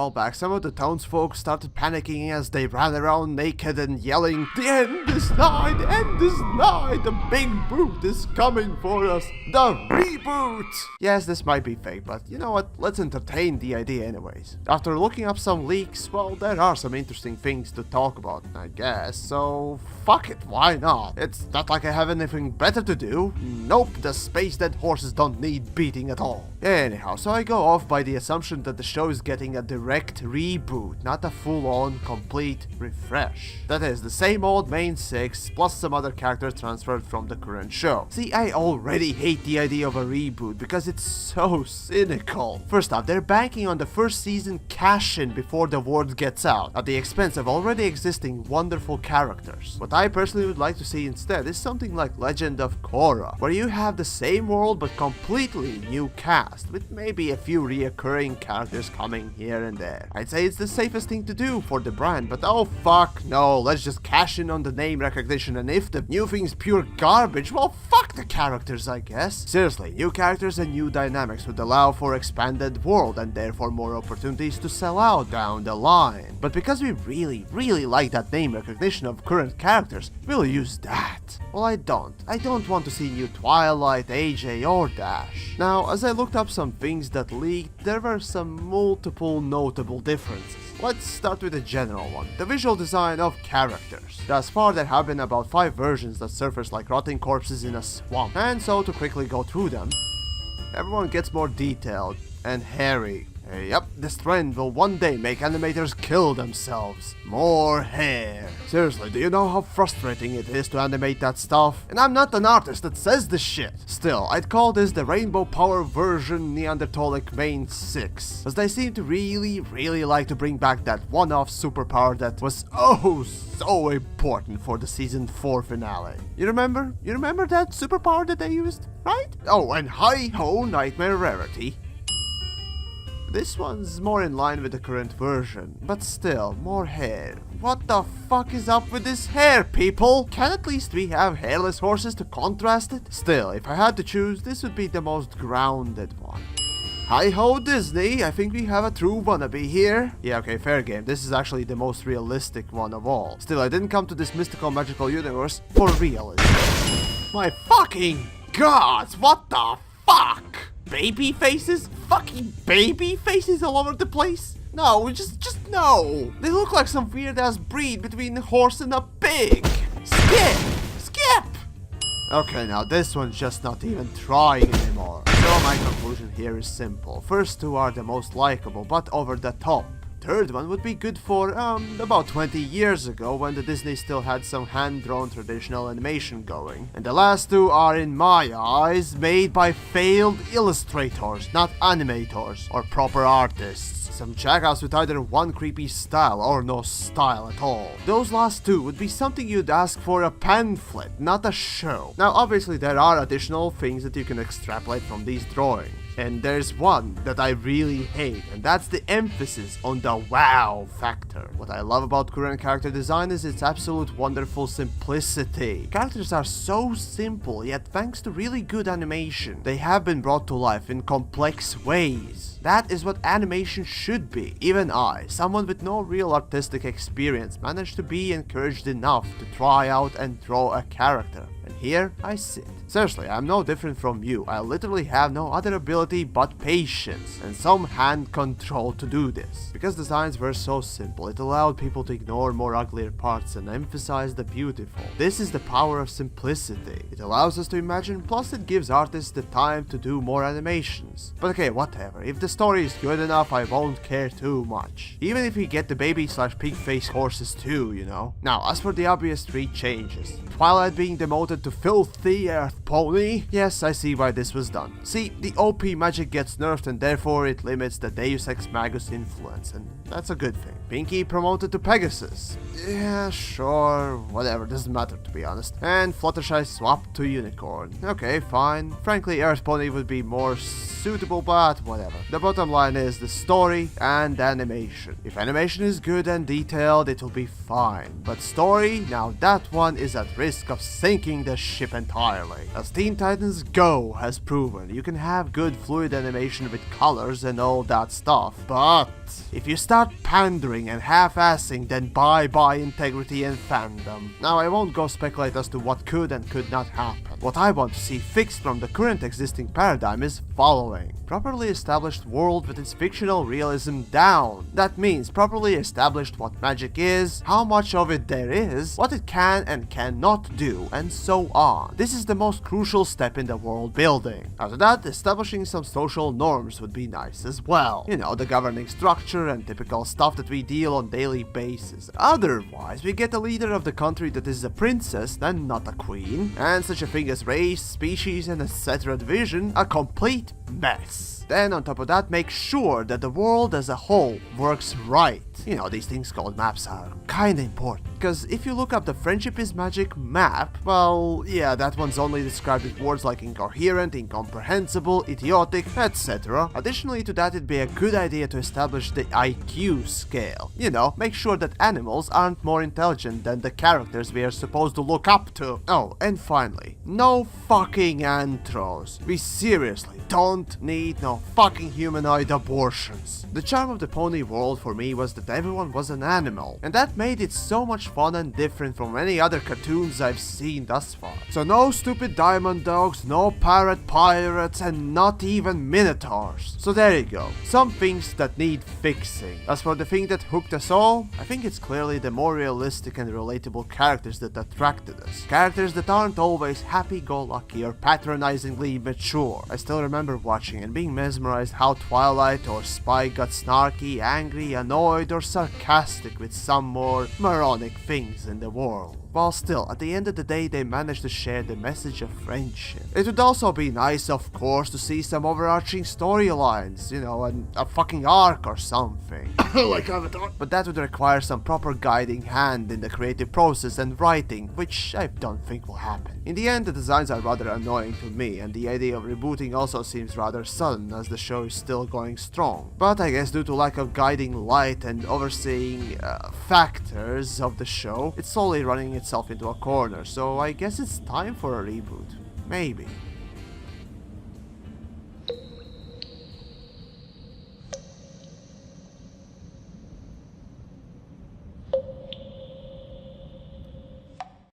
while back, some of the townsfolk started panicking as they ran around naked and yelling, "The end is nigh! The end is nigh! The big boot is coming for us! The reboot!" Yes, this might be fake, but you know what? Let's entertain the idea anyways. After looking up some leaks, well, there are some interesting things to talk about, I guess, so fuck it, why not? It's not like I have anything better to do. Nope, the space dead horses don't need beating at all. Anyhow, so I go off by the assumption that the show is getting a direct reboot, not a full-on, complete refresh. That is, the same old main six, plus some other characters transferred from the current show. See, I already hate the idea of a reboot because it's so cynical. First off, they're banking on the first season cash-in before the word gets out, at the expense of already existing wonderful characters. What I personally would like to see instead is something like Legend of Korra, where you have the same world but completely new cast, with maybe a few reoccurring characters coming here and there. I'd say it's the safest thing to do for the brand, but oh fuck no, let's just cash in on the name recognition, and if the new thing's pure garbage, well fuck the characters, I guess. Seriously, new characters and new dynamics would allow for expanded world and therefore more opportunities to sell out down the line. But because we really like that name recognition of current characters, we'll use that. Well, I don't want to see new Twilight, AJ or Dash. Now, as I looked up some things that leaked, there were some multiple notable differences. Let's start with the general one, the visual design of characters. Thus far there have been about 5 versions that surface like rotting corpses in a swamp, and so to quickly go through them, everyone gets more detailed and hairy. Yep, this trend will one day make animators kill themselves. More hair. Seriously, do you know how frustrating it is to animate that stuff? And I'm not an artist that says this shit. Still, I'd call this the Rainbow Power version Neanderthalic Main 6. As they seem to really like to bring back that one-off superpower that was oh so important for the season 4 finale. You remember? You remember that superpower that they used? Right? Oh, and hi-ho, nightmare rarity. This one's more in line with the current version, but still, more hair. What the fuck is up with this hair, people? Can at least we have hairless horses to contrast it? Still, if I had to choose, this would be the most grounded one. Hi-ho Disney, I think we have a true wannabe here. Yeah, okay, fair game, this is actually the most realistic one of all. Still, I didn't come to this mystical magical universe for realism. My fucking gods, what the fuck? Baby faces? Fucking baby faces all over the place? No, just no. They look like some weird ass breed between a horse and a pig. Skip! Okay, now this one's just not even trying anymore. So my conclusion here is simple. First 2 are the most likable, but over the top. Third one would be good for, about 20 years ago when the Disney still had some hand-drawn traditional animation going. And the last 2 are, in my eyes, made by failed illustrators, not animators or proper artists. Some jackass with either one creepy style or no style at all. Those last 2 would be something you'd ask for a pamphlet, not a show. Now obviously there are additional things that you can extrapolate from these drawings. And there's one that I really hate, and that's the emphasis on the wow factor. What I love about current character design is its absolute wonderful simplicity. Characters are so simple, yet thanks to really good animation, they have been brought to life in complex ways. That is what animation should be. Even I, someone with no real artistic experience, managed to be encouraged enough to try out and draw a character. And here I sit. Seriously, I'm no different from you. I literally have no other ability but patience and some hand control to do this. Because designs were so simple, it allowed people to ignore more uglier parts and emphasize the beautiful. This is the power of simplicity. It allows us to imagine, plus it gives artists the time to do more animations. But okay, whatever. If the story is good enough, I won't care too much. Even if we get the baby/pig face horses too, you know. Now, as for the obvious 3 changes. Twilight being demoted to filthy earth pony. Yes, I see why this was done. See, the OP magic gets nerfed and therefore it limits the Deus Ex Magus influence, and that's a good thing. Pinky promoted to Pegasus. Yeah, sure, whatever, doesn't matter to be honest. And Fluttershy swapped to Unicorn. Okay, fine. Frankly, Earth Pony would be more suitable, but whatever. The bottom line is the story and animation. If animation is good and detailed, it will be fine. But story, now that one is at risk of sinking the ship entirely. As Teen Titans Go has proven, you can have good fluid animation with colors and all that stuff, but if you start pandering and half-assing, then bye-bye integrity and fandom. Now, I won't go speculate as to what could and could not happen. What I want to see fixed from the current existing paradigm is following. Properly established world with its fictional realism down. That means properly established what magic is, how much of it there is, what it can and cannot do, and so on. This is the most crucial step in the world building. After that, establishing some social norms would be nice as well. You know, the governing structure and typical stuff that we deal on daily basis. Otherwise, we get a leader of the country that is a princess and not a queen, and such a thing as race, species, and etc. division, a complete mess. Then on top of that, make sure that the world as a whole works right. You know, these things called maps are kinda important. Because if you look up the Friendship is Magic map, well, yeah, that one's only described with words like incoherent, incomprehensible, idiotic, etc. Additionally to that, it'd be a good idea to establish the IQ scale. You know, make sure that animals aren't more intelligent than the characters we are supposed to look up to. Oh, and finally, no fucking anthros. We seriously don't need no fucking humanoid abortions. The charm of the pony world for me was that everyone was an animal, and that made it so much fun and different from any other cartoons I've seen thus far. So no stupid diamond dogs, no parrot pirates, and not even minotaurs. So there you go, some things that need fixing. As for the thing that hooked us all, I think it's clearly the more realistic and relatable characters that attracted us. Characters that aren't always happy-go-lucky or patronizingly mature. I still remember watching and being mesmerized how Twilight or Spike got snarky, angry, annoyed, or sarcastic with some more moronic things in the world. While still, at the end of the day, they managed to share the message of friendship. It would also be nice, of course, to see some overarching storylines, you know, and a fucking arc or something. Like Avatar. But that would require some proper guiding hand in the creative process and writing, which I don't think will happen. In the end, the designs are rather annoying to me, and the idea of rebooting also seems rather sudden, as the show is still going strong. But I guess due to lack of guiding light and overseeing factors of the show, it's slowly running itself into a corner, so I guess it's time for a reboot. Maybe.